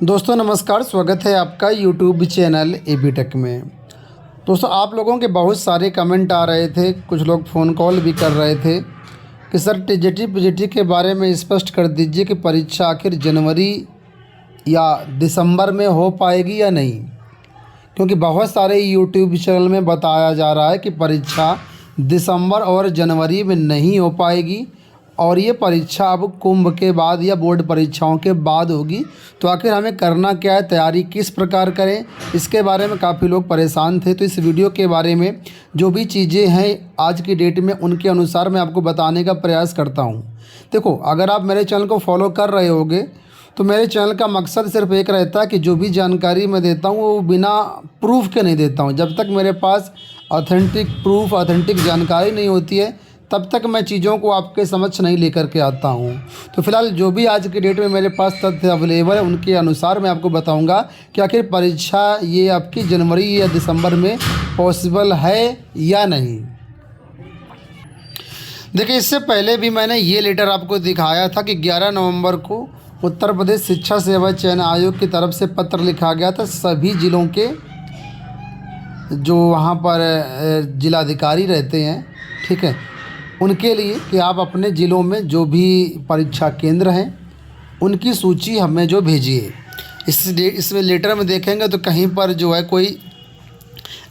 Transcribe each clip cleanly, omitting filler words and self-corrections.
दोस्तों नमस्कार, स्वागत है आपका यूट्यूब चैनल एबी टेक में। दोस्तों आप लोगों के बहुत सारे कमेंट आ रहे थे, कुछ लोग फ़ोन कॉल भी कर रहे थे कि सर टीजीटी पीजीटी के बारे में स्पष्ट कर दीजिए कि परीक्षा आखिर जनवरी या दिसंबर में हो पाएगी या नहीं, क्योंकि बहुत सारे यूट्यूब चैनल में बताया जा रहा है कि परीक्षा दिसंबर और जनवरी में नहीं हो पाएगी और ये परीक्षा अब कुंभ के बाद या बोर्ड परीक्षाओं के बाद होगी। तो आखिर हमें करना क्या है, तैयारी किस प्रकार करें, इसके बारे में काफ़ी लोग परेशान थे। तो इस वीडियो के बारे में जो भी चीज़ें हैं आज की डेट में उनके अनुसार मैं आपको बताने का प्रयास करता हूँ। देखो, अगर आप मेरे चैनल को फॉलो कर रहे होगे तो मेरे चैनल का मकसद सिर्फ एक रहता है कि जो भी जानकारी मैं देता हूँ वो बिना प्रूफ के नहीं देता हूँ। जब तक मेरे पास ऑथेंटिक प्रूफ, ऑथेंटिक जानकारी नहीं होती है तब तक मैं चीज़ों को आपके समक्ष नहीं लेकर के आता हूँ। तो फिलहाल जो भी आज की डेट में मेरे पास तथ्य अवेलेबल है उनके अनुसार मैं आपको बताऊँगा कि आखिर परीक्षा ये आपकी जनवरी या दिसंबर में पॉसिबल है या नहीं। देखिए, इससे पहले भी मैंने ये लेटर आपको दिखाया था कि 11 नवंबर को उत्तर प्रदेश शिक्षा सेवा चयन आयोग की तरफ से पत्र लिखा गया था सभी ज़िलों के जो वहाँ पर जिलाधिकारी रहते हैं, ठीक है, उनके लिए कि आप अपने ज़िलों में जो भी परीक्षा केंद्र हैं उनकी सूची हमें जो भेजिए। इसमें लेटर में देखेंगे तो कहीं पर जो है कोई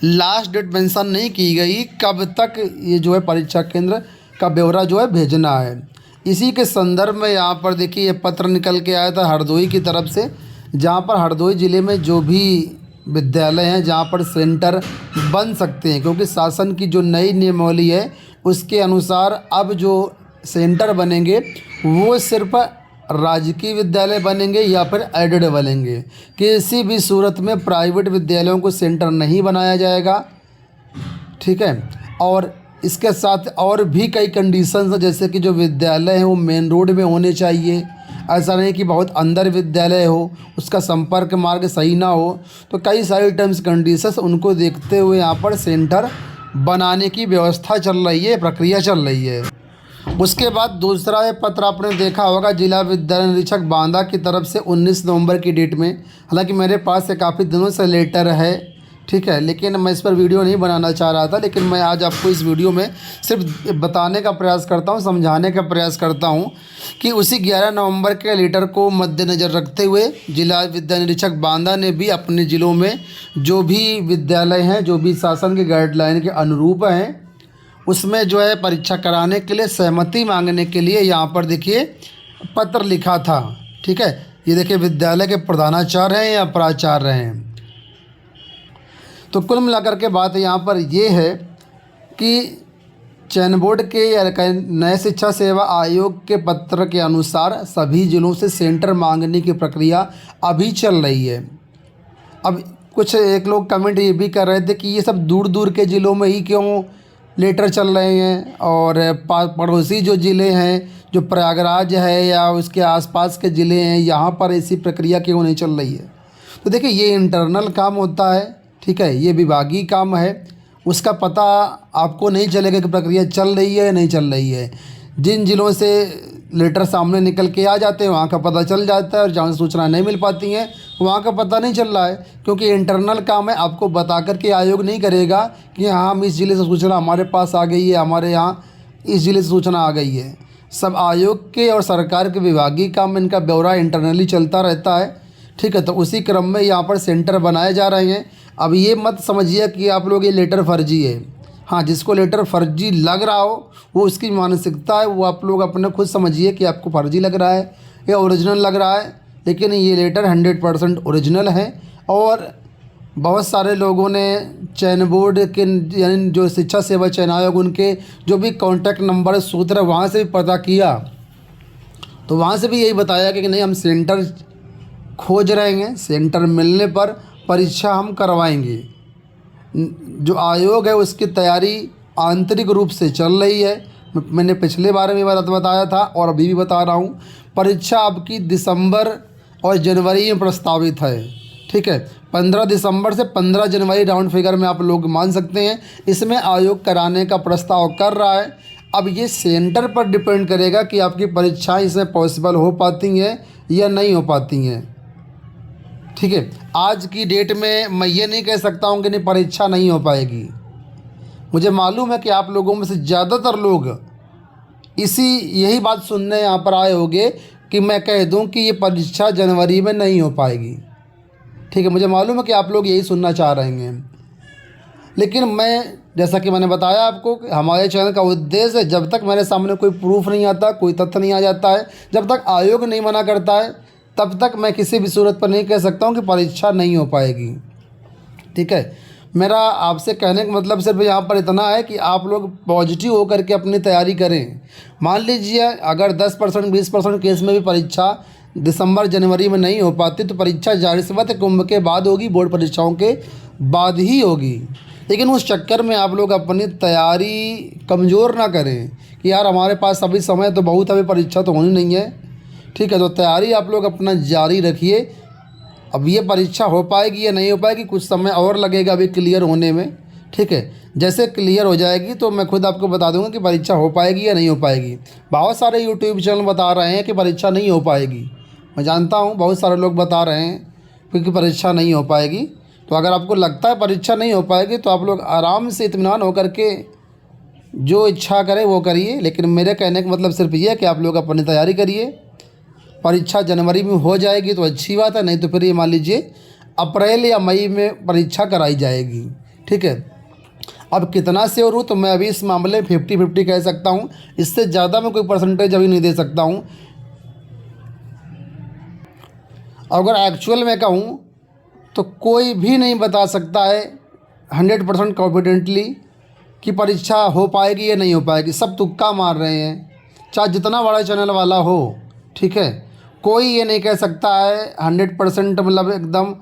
लास्ट डेट मेंशन नहीं की गई कब तक ये जो है परीक्षा केंद्र का ब्यौरा जो है भेजना है। इसी के संदर्भ में यहाँ पर देखिए ये पत्र निकल के आया था हरदोई की तरफ से, जहाँ पर हरदोई ज़िले में जो भी विद्यालय हैं जहाँ पर सेंटर बन सकते हैं, क्योंकि शासन की जो नई नियमावली है उसके अनुसार अब जो सेंटर बनेंगे वो सिर्फ राजकीय विद्यालय बनेंगे या फिर एडेड बनेंगे। किसी भी सूरत में प्राइवेट विद्यालयों को सेंटर नहीं बनाया जाएगा, ठीक है। और इसके साथ और भी कई कंडीशंस हैं, जैसे कि जो विद्यालय हैं वो मेन रोड में होने चाहिए, ऐसा नहीं कि बहुत अंदर विद्यालय हो, उसका संपर्क मार्ग सही ना हो। तो कई सारी टर्म्स कंडीशंस उनको देखते हुए यहाँ पर सेंटर बनाने की व्यवस्था चल रही है, प्रक्रिया चल रही है। उसके बाद दूसरा ये पत्र आपने देखा होगा जिला विद्यालय निरीक्षक बांदा की तरफ से 19 नवंबर की डेट में। हालांकि मेरे पास से काफ़ी दिनों से लेटर है, ठीक है, लेकिन मैं इस पर वीडियो नहीं बनाना चाह रहा था। लेकिन मैं आज आपको इस वीडियो में सिर्फ बताने का प्रयास करता हूँ, समझाने का प्रयास करता हूँ कि उसी 11 नवंबर के लेटर को मद्देनज़र रखते हुए जिला विद्यालय निरीक्षक बांदा ने भी अपने ज़िलों में जो भी विद्यालय हैं, जो भी शासन के गाइडलाइन के अनुरूप हैं, उसमें जो है परीक्षा कराने के लिए सहमति मांगने के लिए यहाँ पर देखिए पत्र लिखा था, ठीक है। ये देखिए विद्यालय के प्रधानाचार्य हैं या प्राचार्य हैं। तो कुल मिलाकर के बात यहाँ पर ये है कि चयन बोर्ड के या नए शिक्षा सेवा आयोग के पत्र के अनुसार सभी ज़िलों से सेंटर मांगने की प्रक्रिया अभी चल रही है। अब कुछ एक लोग कमेंट ये भी कर रहे थे कि ये सब दूर दूर के ज़िलों में ही क्यों लेटर चल रहे हैं और पड़ोसी जो ज़िले हैं, जो प्रयागराज है या उसके आसपास के ज़िले हैं, यहाँ पर ऐसी प्रक्रिया क्यों नहीं चल रही है। तो देखिए ये इंटरनल काम होता है, ठीक है, ये विभागीय काम है, उसका पता आपको नहीं चलेगा कि प्रक्रिया चल रही है या नहीं चल रही है। जिन ज़िलों से लेटर सामने निकल के आ जाते हैं वहाँ का पता चल जाता है, और जहाँ सूचना नहीं मिल पाती हैं वहाँ का पता नहीं चल रहा है, क्योंकि इंटरनल काम है। आपको बता कर के आयोग नहीं करेगा कि हाँ हम इस ज़िले से सूचना हमारे पास आ गई है, हमारे यहाँ इस ज़िले से सूचना आ गई है। सब आयोग के और सरकार के विभागीय काम में इनका ब्यौरा इंटरनली चलता रहता है, ठीक है। तो उसी क्रम में यहाँ पर सेंटर बनाए जा रहे हैं। अब ये मत समझिए कि आप लोग ये लेटर फर्जी है। हाँ, जिसको लेटर फर्जी लग रहा हो वो उसकी मानसिकता है, वो आप लोग अपने खुद समझिए कि आपको फर्जी लग रहा है या ओरिजिनल लग रहा है। लेकिन ये लेटर 100% ओरिजिनल है। और बहुत सारे लोगों ने चयन बोर्ड के यानी जो शिक्षा सेवा चयन आयोग उनके जो भी कॉन्टैक्ट नंबर सूत्र वहाँ से भी पता किया, तो वहाँ से भी यही बताया कि नहीं हम सेंटर खोज रहे हैं, सेंटर मिलने पर परीक्षा हम करवाएंगे। जो आयोग है उसकी तैयारी आंतरिक रूप से चल रही है। मैंने पिछले बार में बताया था और अभी भी बता रहा हूँ, परीक्षा आपकी दिसंबर और जनवरी में प्रस्तावित है, ठीक है। 15 दिसंबर से 15 जनवरी राउंड फिगर में आप लोग मान सकते हैं, इसमें आयोग कराने का प्रस्ताव कर रहा है। अब ये सेंटर पर डिपेंड करेगा कि आपकी परीक्षाएं इसमें पॉसिबल हो पाती हैं या नहीं हो पाती हैं। ठीक है। आज की डेट में मैं ये नहीं कह सकता हूँ कि नहीं परीक्षा नहीं हो पाएगी। मुझे मालूम है कि आप लोगों में से ज़्यादातर लोग यही बात सुनने यहाँ पर आए होंगे कि मैं कह दूँ कि ये परीक्षा जनवरी में नहीं हो पाएगी। ठीक है, मुझे मालूम है कि आप लोग यही सुनना चाह रहे हैं। लेकिन मैं, जैसा कि मैंने बताया आपको, कि हमारे चैनल का उद्देश्य है, जब तक मेरे सामने कोई प्रूफ नहीं आता, कोई तथ्य नहीं आ जाता है, जब तक आयोग नहीं मना करता है, तब तक मैं किसी भी सूरत पर नहीं कह सकता हूँ कि परीक्षा नहीं हो पाएगी। ठीक है, मेरा आपसे कहने का मतलब सिर्फ यहाँ पर इतना है कि आप लोग पॉजिटिव होकर के अपनी तैयारी करें। मान लीजिए अगर 10% 20% केस में भी परीक्षा दिसंबर जनवरी में नहीं हो पाती, तो परीक्षा जाहिर सी बात है कुंभ के बाद होगी, बोर्ड परीक्षाओं के बाद ही होगी। लेकिन उस चक्कर में आप लोग अपनी तैयारी कमज़ोर ना करें कि यार हमारे पास अभी समय तो बहुत, अभी परीक्षा तो होनी नहीं है। ठीक है, तो तैयारी आप लोग अपना जारी रखिए। अब ये परीक्षा हो पाएगी या नहीं हो पाएगी, कुछ समय और लगेगा अभी क्लियर होने में। ठीक है, जैसे क्लियर हो जाएगी तो मैं खुद आपको बता दूंगा कि परीक्षा हो पाएगी या नहीं हो पाएगी। बहुत सारे यूट्यूब चैनल बता रहे हैं कि परीक्षा नहीं हो पाएगी। मैं जानता हूँ बहुत सारे लोग बता रहे हैं क्योंकि परीक्षा नहीं हो पाएगी। तो अगर आपको लगता है परीक्षा नहीं हो पाएगी तो आप लोग आराम से इत्मीनान होकर के जो इच्छा करें वो करिए। लेकिन मेरे कहने का मतलब सिर्फ ये है कि आप लोग अपनी तैयारी करिए। परीक्षा जनवरी में हो जाएगी तो अच्छी बात है, नहीं तो फिर ये मान लीजिए अप्रैल या मई में परीक्षा कराई जाएगी। ठीक है, अब कितना श्योर हूँ तो मैं अभी इस मामले में 50-50 कह सकता हूँ, इससे ज़्यादा मैं कोई परसेंटेज अभी नहीं दे सकता हूँ। अगर एक्चुअल में कहूँ तो कोई भी नहीं बता सकता है 100% कॉन्फिडेंटली कि परीक्षा हो पाएगी या नहीं हो पाएगी। सब तुक्का मार रहे हैं, चाहे जितना बड़ा चैनल वाला हो। ठीक है, कोई ये नहीं कह सकता है 100% मतलब एकदम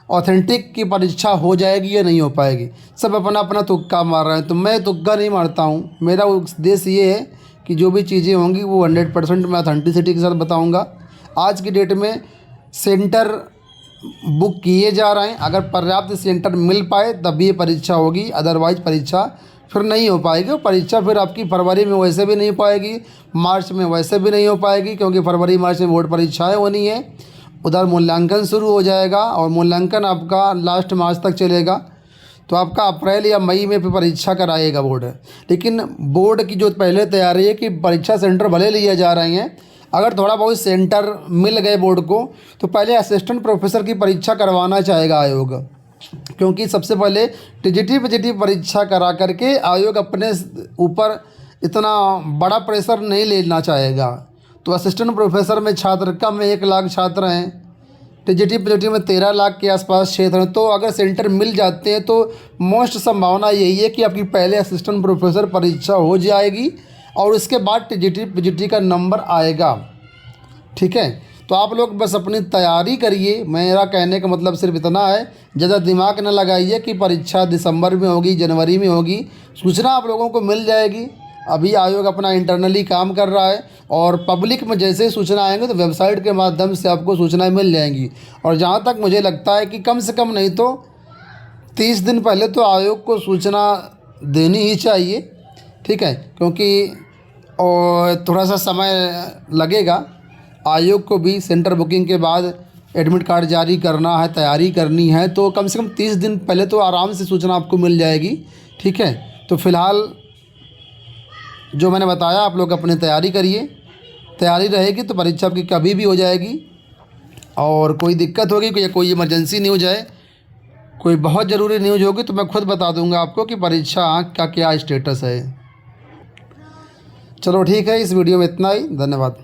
ऑथेंटिक की परीक्षा हो जाएगी या नहीं हो पाएगी। सब अपना अपना तुक्का मार रहे हैं, तो मैं तुक्का नहीं मारता हूँ। मेरा उद्देश्य ये है कि जो भी चीज़ें होंगी वो 100% मैं ऑथेंटिसिटी के साथ बताऊँगा। आज की डेट में सेंटर बुक किए जा रहे हैं, अगर पर्याप्त सेंटर मिल पाए तभी ये परीक्षा होगी, अदरवाइज परीक्षा फिर नहीं हो पाएगी। परीक्षा फिर आपकी फरवरी में वैसे भी नहीं हो पाएगी, मार्च में वैसे भी नहीं हो पाएगी, क्योंकि फरवरी मार्च में बोर्ड परीक्षाएं होनी है। उधर मूल्यांकन शुरू हो जाएगा और मूल्यांकन आपका लास्ट मार्च तक चलेगा, तो आपका अप्रैल या मई में फिर परीक्षा कराएगा बोर्ड। लेकिन बोर्ड की जो पहले तैयारी है कि परीक्षा सेंटर भले लिए जा रहे हैं, अगर थोड़ा बहुत सेंटर मिल गए बोर्ड को तो पहले असिस्टेंट प्रोफेसर की परीक्षा करवाना चाहेगा आयोग, क्योंकि सबसे पहले टीजीटी पीजीटी परीक्षा करा करके आयोग अपने ऊपर इतना बड़ा प्रेशर नहीं लेना चाहेगा। तो असिस्टेंट प्रोफेसर में छात्र कम है, 1 लाख छात्र हैं, टीजीटी पीजीटी में 13 लाख के आसपास क्षेत्र हैं। तो अगर सेंटर मिल जाते हैं तो मोस्ट संभावना यही है कि आपकी पहले असिस्टेंट प्रोफेसर परीक्षा हो जाएगी और उसके बाद टीजीटी पीजीटी का नंबर आएगा। ठीक है, तो आप लोग बस अपनी तैयारी करिए। मेरा कहने का मतलब सिर्फ इतना है, ज़्यादा दिमाग न लगाइए कि परीक्षा दिसंबर में होगी जनवरी में होगी। सूचना आप लोगों को मिल जाएगी। अभी आयोग अपना इंटरनली काम कर रहा है और पब्लिक में जैसे ही सूचना आएंगे तो वेबसाइट के माध्यम से आपको सूचनाएं मिल जाएंगी। और जहाँ तक मुझे लगता है कि कम से कम नहीं तो 30 दिन पहले तो आयोग को सूचना देनी ही चाहिए। ठीक है, क्योंकि और थोड़ा सा समय लगेगा आयोग को भी सेंटर बुकिंग के बाद एडमिट कार्ड जारी करना है, तैयारी करनी है, तो कम से कम 30 दिन पहले तो आराम से सूचना आपको मिल जाएगी। ठीक है, तो फ़िलहाल जो मैंने बताया आप लोग अपनी तैयारी करिए। तैयारी रहेगी तो परीक्षा आपकी कभी भी हो जाएगी। और कोई दिक्कत होगी या कोई इमरजेंसी न्यूज़ है, कोई बहुत ज़रूरी न्यूज़ होगी तो मैं खुद बता दूंगा आपको कि परीक्षा का क्या स्टेटस है। चलो ठीक है, इस वीडियो में इतना ही। धन्यवाद।